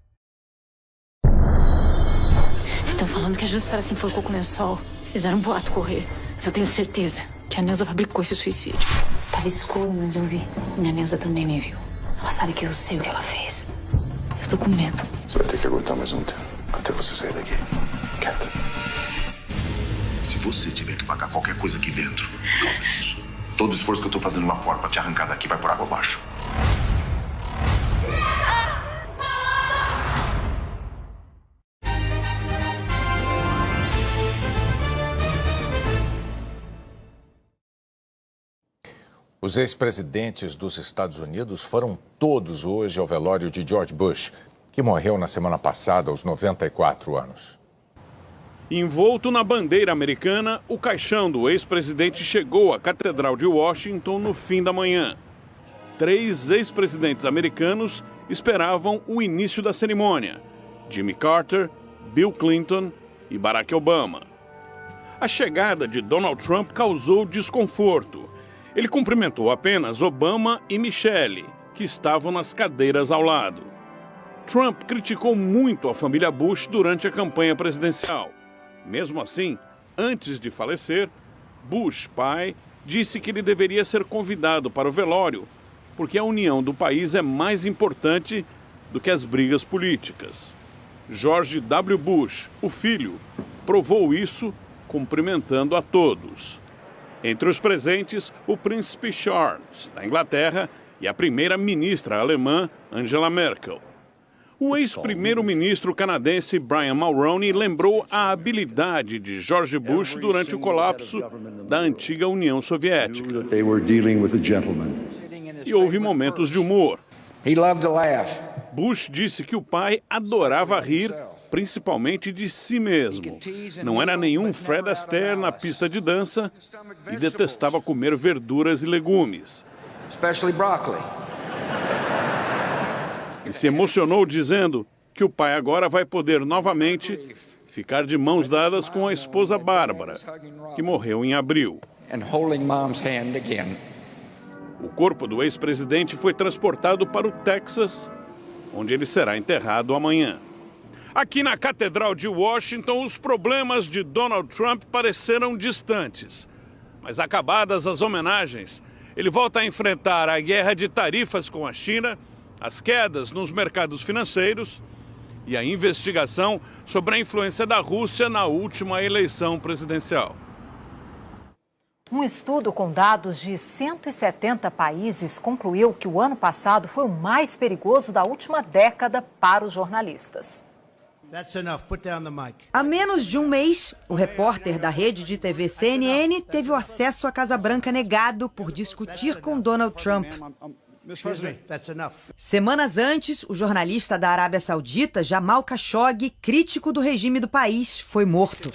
Estão falando que a Jussara se enforcou com o lençol. Fizeram um boato correr. Mas eu tenho certeza que a Neuza fabricou esse suicídio. Tava escuro, mas eu vi. E a Neuza também me viu. Ela sabe que eu sei o que ela fez. Eu tô com medo. Você vai ter que aguentar mais um tempo, até você sair daqui. Quieta. Se você tiver que pagar qualquer coisa aqui dentro, por causa disso, todo o esforço que eu tô fazendo lá fora pra te arrancar daqui vai por água abaixo. Os ex-presidentes dos Estados Unidos foram todos hoje ao velório de George Bush, que morreu na semana passada aos 94 anos. Envolto na bandeira americana, o caixão do ex-presidente chegou à Catedral de Washington no fim da manhã. 3 ex-presidentes americanos esperavam o início da cerimônia: Jimmy Carter, Bill Clinton e Barack Obama. A chegada de Donald Trump causou desconforto. Ele cumprimentou apenas Obama e Michelle, que estavam nas cadeiras ao lado. Trump criticou muito a família Bush durante a campanha presidencial. Mesmo assim, antes de falecer, Bush, pai, disse que ele deveria ser convidado para o velório, porque a união do país é mais importante do que as brigas políticas. George W. Bush, o filho, provou isso cumprimentando a todos. Entre os presentes, o príncipe Charles, da Inglaterra, e a primeira-ministra alemã, Angela Merkel. O ex-primeiro-ministro canadense Brian Mulroney lembrou a habilidade de George Bush durante o colapso da antiga União Soviética. E houve momentos de humor. Bush disse que o pai adorava rir, principalmente de si mesmo. Não era nenhum Fred Astaire na pista de dança e detestava comer verduras e legumes. E se emocionou dizendo que o pai agora vai poder novamente ficar de mãos dadas com a esposa Bárbara, que morreu em abril. O corpo do ex-presidente foi transportado para o Texas, onde ele será enterrado amanhã. Aqui na Catedral de Washington, os problemas de Donald Trump pareceram distantes. Mas acabadas as homenagens, ele volta a enfrentar a guerra de tarifas com a China, as quedas nos mercados financeiros e a investigação sobre a influência da Rússia na última eleição presidencial. Um estudo com dados de 170 países concluiu que o ano passado foi o mais perigoso da última década para os jornalistas. Há menos de um mês, o repórter da rede de TV CNN teve o acesso à Casa Branca negado por discutir com Donald Trump. Semanas antes, o jornalista da Arábia Saudita, Jamal Khashoggi, crítico do regime do país, foi morto.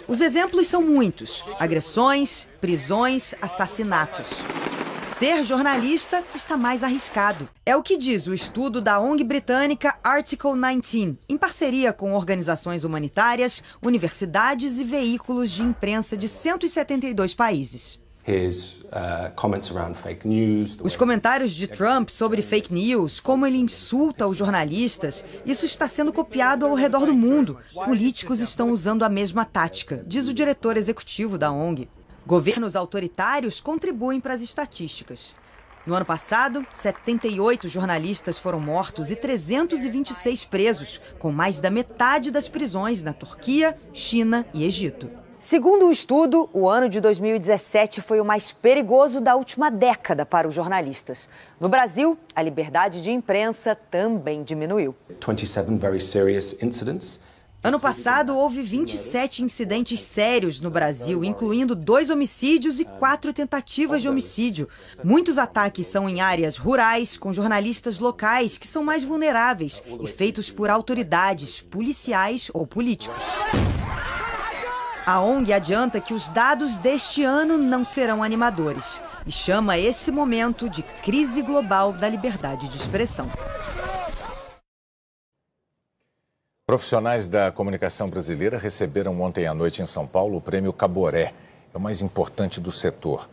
Os exemplos são muitos: agressões, prisões, assassinatos. ser jornalista está mais arriscado. É o que diz o estudo da ONG britânica Article 19, em parceria com organizações humanitárias, universidades e veículos de imprensa de 172 países. Os comentários de Trump sobre fake news, como ele insulta os jornalistas, isso está sendo copiado ao redor do mundo. Políticos estão usando a mesma tática, diz o diretor executivo da ONG. Governos autoritários contribuem para as estatísticas. No ano passado, 78 jornalistas foram mortos e 326 presos, com mais da metade das prisões na Turquia, China e Egito. Segundo o estudo, o ano de 2017 foi o mais perigoso da última década para os jornalistas. No Brasil, a liberdade de imprensa também diminuiu. 27 very serious incidents. Ano passado, houve 27 incidentes sérios no Brasil, incluindo 2 homicídios e 4 tentativas de homicídio. Muitos ataques são em áreas rurais, com jornalistas locais que são mais vulneráveis e feitos por autoridades, policiais ou políticos. A ONG adianta que os dados deste ano não serão animadores e chama esse momento de crise global da liberdade de expressão. Profissionais da comunicação brasileira receberam ontem à noite em São Paulo o prêmio Caboré, é o mais importante do setor.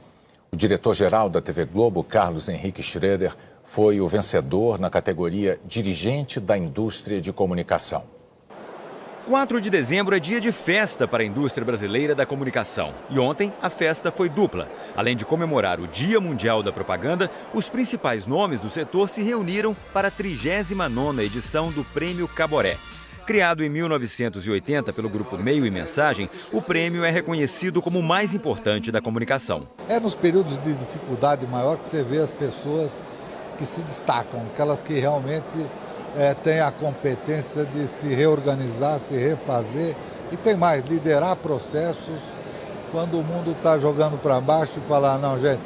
O diretor-geral da TV Globo, Carlos Henrique Schroeder, foi o vencedor na categoria Dirigente da Indústria de Comunicação. 4 de dezembro é dia de festa para a indústria brasileira da comunicação. E ontem a festa foi dupla. Além de comemorar o Dia Mundial da Propaganda, os principais nomes do setor se reuniram para a 39ª edição do Prêmio Caboré. Criado em 1980 pelo grupo Meio e Mensagem, o prêmio é reconhecido como o mais importante da comunicação. É nos períodos de dificuldade maior que você vê as pessoas que se destacam, aquelas que realmente têm a competência de se reorganizar, se refazer e tem mais, liderar processos quando o mundo está jogando para baixo e falar, não gente,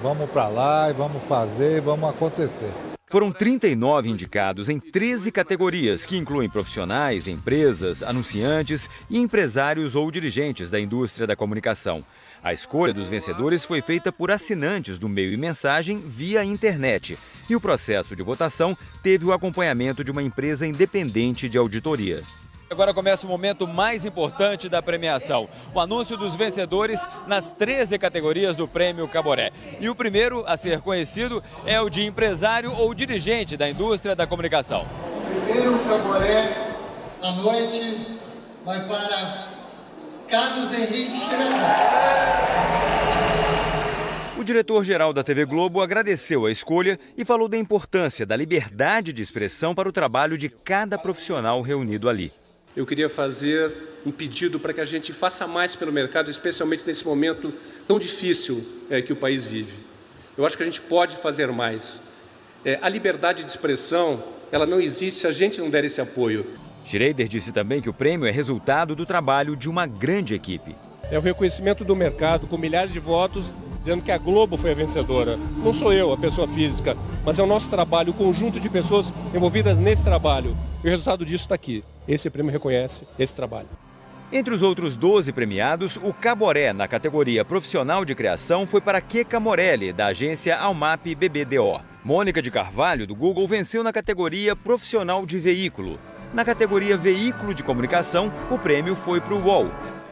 vamos para lá e vamos fazer, vamos acontecer. Foram 39 indicados em 13 categorias, que incluem profissionais, empresas, anunciantes e empresários ou dirigentes da indústria da comunicação. A escolha dos vencedores foi feita por assinantes do Meio e Mensagem via internet. E o processo de votação teve o acompanhamento de uma empresa independente de auditoria. Agora começa o momento mais importante da premiação, o anúncio dos vencedores nas 13 categorias do Prêmio Caboré. E o primeiro a ser conhecido é o de empresário ou dirigente da indústria da comunicação. O primeiro Caboré à noite vai para Carlos Henrique Schroeder. O diretor-geral da TV Globo agradeceu a escolha e falou da importância da liberdade de expressão para o trabalho de cada profissional reunido ali. Eu queria fazer um pedido para que a gente faça mais pelo mercado, especialmente nesse momento tão difícil que o país vive. Eu acho que a gente pode fazer mais. A liberdade de expressão, ela não existe se a gente não der esse apoio. Schroeder disse também que o prêmio é resultado do trabalho de uma grande equipe. É o reconhecimento do mercado com milhares de votos dizendo que a Globo foi a vencedora. Não sou eu, a pessoa física, mas é o nosso trabalho, o conjunto de pessoas envolvidas nesse trabalho. E o resultado disso está aqui. Esse prêmio reconhece esse trabalho. Entre os outros 12 premiados, o Caboré na categoria Profissional de Criação foi para Keka Morelli, da agência Almap BBDO. Mônica de Carvalho, do Google, venceu na categoria Profissional de Veículo. Na categoria Veículo de Comunicação, o prêmio foi para o UOL.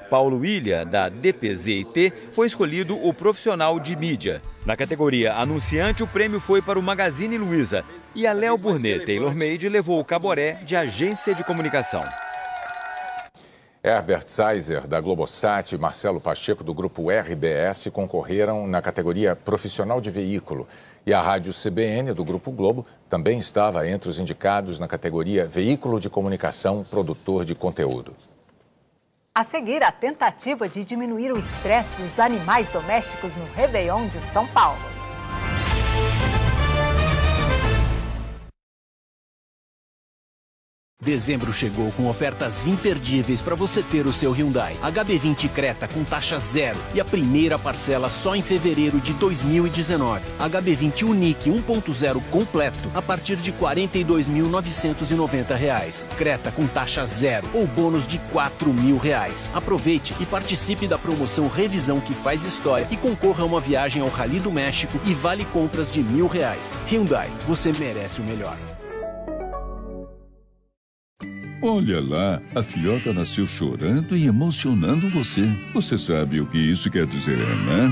Paulo Ilha, da DPZ&T, foi escolhido o profissional de mídia. Na categoria Anunciante, o prêmio foi para o Magazine Luiza. E a Léo Burnet TaylorMade levou o Caboré de agência de comunicação. Herbert Seiser, da Globosat, e Marcelo Pacheco, do grupo RBS, concorreram na categoria Profissional de Veículo. E a Rádio CBN, do Grupo Globo, também estava entre os indicados na categoria Veículo de Comunicação Produtor de Conteúdo. A seguir, a tentativa de diminuir o estresse dos animais domésticos no Réveillon de São Paulo. Dezembro chegou com ofertas imperdíveis para você ter o seu Hyundai HB20 Creta com taxa zero e a primeira parcela só em fevereiro de 2019. HB20 Unique 1.0 completo a partir de R$ 42.990. Creta com taxa zero ou bônus de R$ 4.000. Aproveite e participe da promoção Revisão que faz história e concorra a uma viagem ao Rally do México e vale compras de R$ 1.000. Hyundai, você merece o melhor. Olha lá, a filhota nasceu chorando e emocionando você. Você sabe o que isso quer dizer, né?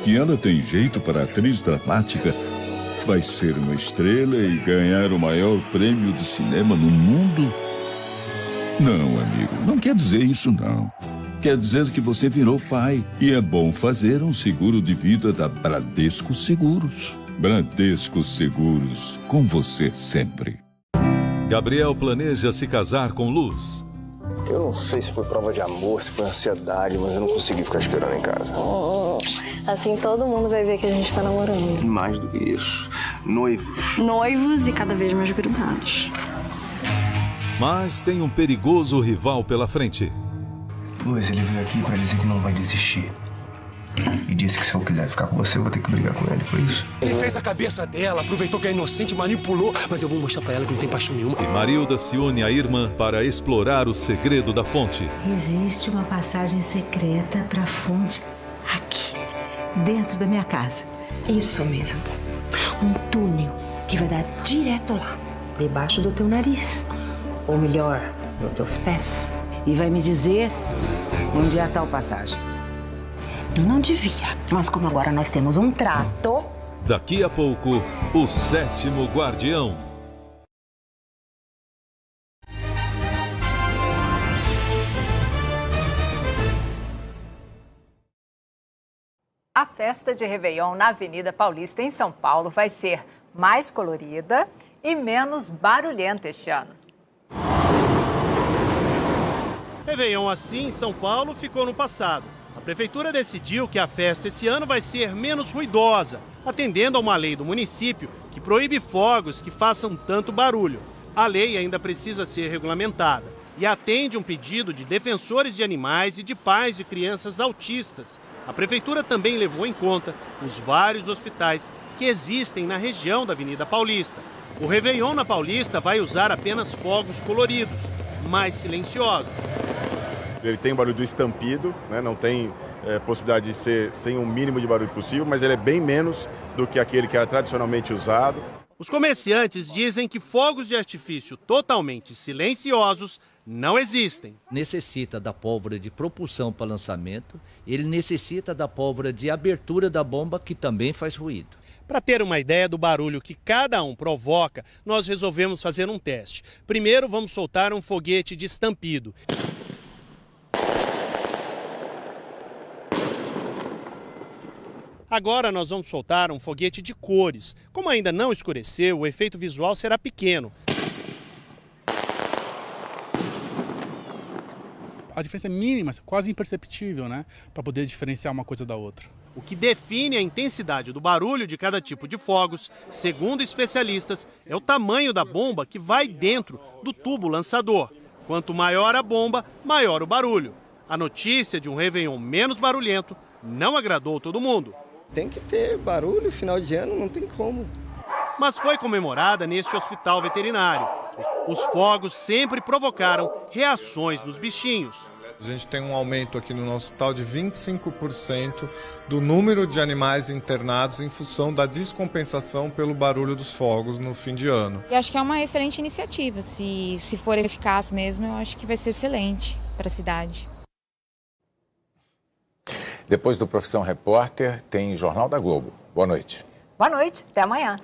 Que ela tem jeito para atriz dramática, vai ser uma estrela e ganhar o maior prêmio de cinema no mundo? Não, amigo, não quer dizer isso, não. Quer dizer que você virou pai e é bom fazer um seguro de vida da Bradesco Seguros. Bradesco Seguros, com você sempre. Gabriel planeja se casar com Luz. Eu não sei se foi prova de amor, se foi ansiedade, mas eu não consegui ficar esperando em casa. Assim todo mundo vai ver que a gente tá namorando. Mais do que isso, noivos. Noivos e cada vez mais grudados. Mas tem um perigoso rival pela frente. Luz, ele veio aqui pra dizer que não vai desistir. E disse que se eu quiser ficar com você, eu vou ter que brigar com ele, foi isso? Ele fez a cabeça dela, aproveitou que é inocente, manipulou, mas eu vou mostrar pra ela que não tem paixão nenhuma. E Marilda se une à irmã para explorar o segredo da fonte. Existe uma passagem secreta pra fonte aqui, dentro da minha casa. Isso mesmo. Um túnel que vai dar direto lá, debaixo do teu nariz. Ou melhor, nos teus pés. E vai me dizer onde é a tal passagem. Eu não devia, mas como agora nós temos um trato... Daqui a pouco, o Sétimo Guardião. A festa de Réveillon na Avenida Paulista, em São Paulo, vai ser mais colorida e menos barulhenta este ano. Réveillon assim em São Paulo ficou no passado. A prefeitura decidiu que a festa esse ano vai ser menos ruidosa, atendendo a uma lei do município que proíbe fogos que façam tanto barulho. A lei ainda precisa ser regulamentada e atende um pedido de defensores de animais e de pais de crianças autistas. A prefeitura também levou em conta os vários hospitais que existem na região da Avenida Paulista. O Réveillon na Paulista vai usar apenas fogos coloridos, mais silenciosos. Ele tem o barulho do estampido, né? Não tem possibilidade de ser sem o mínimo de barulho possível, mas ele é bem menos do que aquele que era tradicionalmente usado. Os comerciantes dizem que fogos de artifício totalmente silenciosos não existem. Necessita da pólvora de propulsão para lançamento, ele necessita da pólvora de abertura da bomba, que também faz ruído. Para ter uma ideia do barulho que cada um provoca, nós resolvemos fazer um teste. Primeiro vamos soltar um foguete de estampido. Agora nós vamos soltar um foguete de cores. Como ainda não escureceu, o efeito visual será pequeno. A diferença é mínima, quase imperceptível, né? Para poder diferenciar uma coisa da outra. O que define a intensidade do barulho de cada tipo de fogos, segundo especialistas, é o tamanho da bomba que vai dentro do tubo lançador. Quanto maior a bomba, maior o barulho. A notícia de um Réveillon menos barulhento não agradou todo mundo. Tem que ter barulho, final de ano, não tem como. Mas foi comemorada neste hospital veterinário. Os fogos sempre provocaram reações nos bichinhos. A gente tem um aumento aqui no nosso hospital de 25% do número de animais internados em função da descompensação pelo barulho dos fogos no fim de ano. Eu acho que é uma excelente iniciativa. Se for eficaz mesmo, eu acho que vai ser excelente para a cidade. Depois do Profissão Repórter, tem Jornal da Globo. Boa noite. Boa noite, até amanhã.